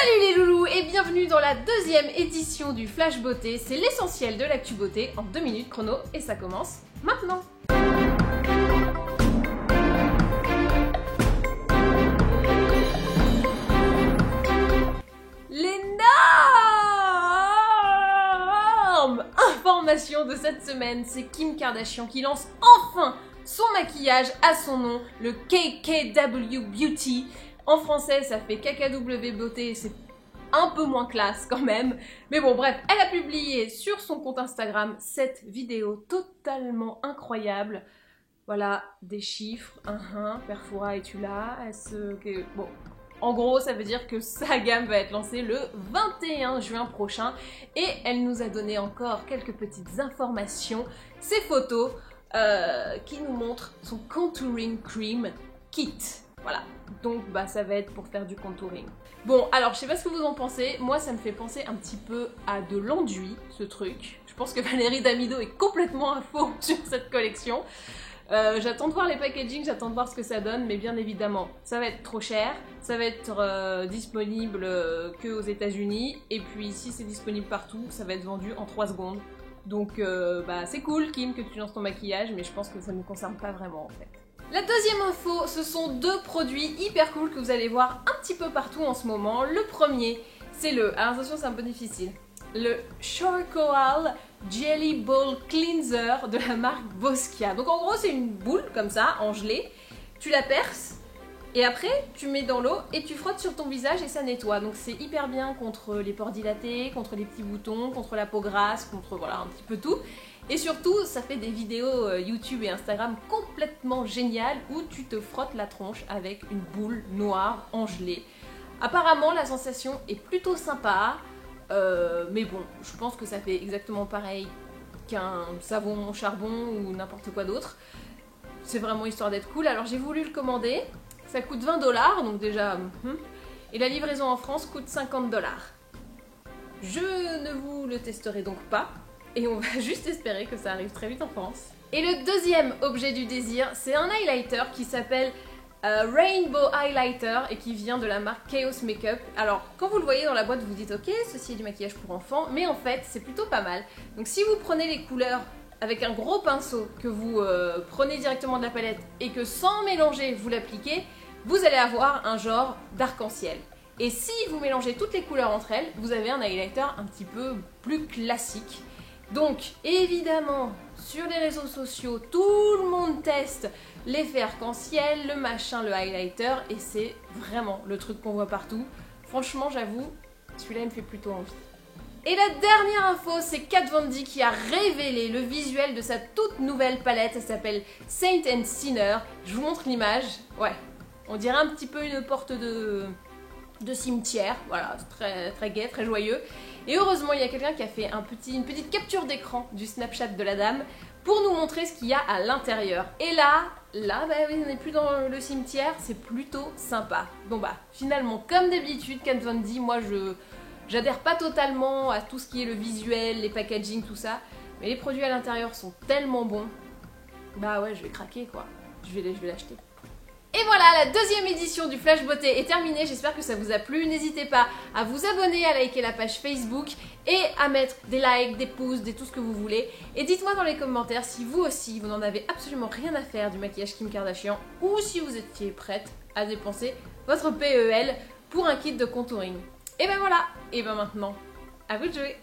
Salut les loulous et bienvenue dans la deuxième édition du Flash Beauté. C'est l'essentiel de l'actu beauté en 2 minutes chrono et ça commence maintenant. L'énorme information de cette semaine, c'est Kim Kardashian qui lance enfin son maquillage à son nom, le KKW Beauty. En français, ça fait KKW Beauté, c'est un peu moins classe quand même. Mais bon, bref, elle a publié sur son compte Instagram cette vidéo totalement incroyable. Voilà, des chiffres, Perfora es-tu là? Bon, en gros, ça veut dire que sa gamme va être lancée le 21 juin prochain. Et elle nous a donné encore quelques petites informations. Ces photos qui nous montrent son Contouring Cream Kit. Voilà, donc ça va être pour faire du contouring. Bon, alors je sais pas ce que vous en pensez, moi ça me fait penser un petit peu à de l'enduit, ce truc. Je pense que Valérie Damido est complètement à fond sur cette collection. J'attends de voir les packaging, j'attends de voir ce que ça donne, mais bien évidemment, ça va être trop cher, ça va être disponible que aux États-Unis, et puis si c'est disponible partout, ça va être vendu en 3 secondes. Donc c'est cool Kim que tu lances ton maquillage, mais je pense que ça ne nous concerne pas vraiment en fait. La deuxième info, ce sont 2 produits hyper cool que vous allez voir un petit peu partout en ce moment. Le premier, c'est alors attention c'est un peu difficile, le Charcoal Jelly Ball Cleanser de la marque Boscia. Donc en gros c'est une boule comme ça, en gelée, tu la perces et après tu mets dans l'eau et tu frottes sur ton visage et ça nettoie. Donc c'est hyper bien contre les pores dilatés, contre les petits boutons, contre la peau grasse, contre voilà un petit peu tout. Et surtout, ça fait des vidéos YouTube et Instagram complètement géniales où tu te frottes la tronche avec une boule noire en gelée. Apparemment, la sensation est plutôt sympa, mais bon, je pense que ça fait exactement pareil qu'un savon charbon ou n'importe quoi d'autre. C'est vraiment histoire d'être cool. Alors j'ai voulu le commander, ça coûte 20 $, donc déjà... Et la livraison en France coûte 50 $. Je ne vous le testerai donc pas. Et on va juste espérer que ça arrive très vite en France. Et le deuxième objet du désir, c'est un highlighter qui s'appelle Rainbow Highlighter et qui vient de la marque Chaos Makeup. Alors, quand vous le voyez dans la boîte, vous vous dites ok, ceci est du maquillage pour enfants, mais en fait, c'est plutôt pas mal. Donc si vous prenez les couleurs avec un gros pinceau, que vous prenez directement de la palette et que sans mélanger, vous l'appliquez, vous allez avoir un genre d'arc-en-ciel. Et si vous mélangez toutes les couleurs entre elles, vous avez un highlighter un petit peu plus classique. Donc, évidemment, sur les réseaux sociaux, tout le monde teste l'effet arc-en-ciel, le machin, le highlighter, et c'est vraiment le truc qu'on voit partout. Franchement, j'avoue, celui-là il me fait plutôt envie. Et la dernière info, c'est Kat Von D qui a révélé le visuel de sa toute nouvelle palette. Elle s'appelle Saint and Sinner. Je vous montre l'image. Ouais, on dirait un petit peu une porte de cimetière. Voilà, très, très gai, très joyeux. Et heureusement, il y a quelqu'un qui a fait une petite capture d'écran du Snapchat de la dame pour nous montrer ce qu'il y a à l'intérieur. Et là, oui, on n'est plus dans le cimetière, c'est plutôt sympa. Bon finalement, comme d'habitude, Kat Von D, moi j'adhère pas totalement à tout ce qui est le visuel, les packaging, tout ça. Mais les produits à l'intérieur sont tellement bons. Ouais, je vais craquer quoi. Je vais l'acheter. Et voilà, la deuxième édition du Flash Beauté est terminée, j'espère que ça vous a plu. N'hésitez pas à vous abonner, à liker la page Facebook et à mettre des likes, des pouces, tout ce que vous voulez. Et dites-moi dans les commentaires si vous aussi, vous n'en avez absolument rien à faire du maquillage Kim Kardashian ou si vous étiez prête à dépenser votre PEL pour un kit de contouring. Et voilà, et maintenant, à vous de jouer.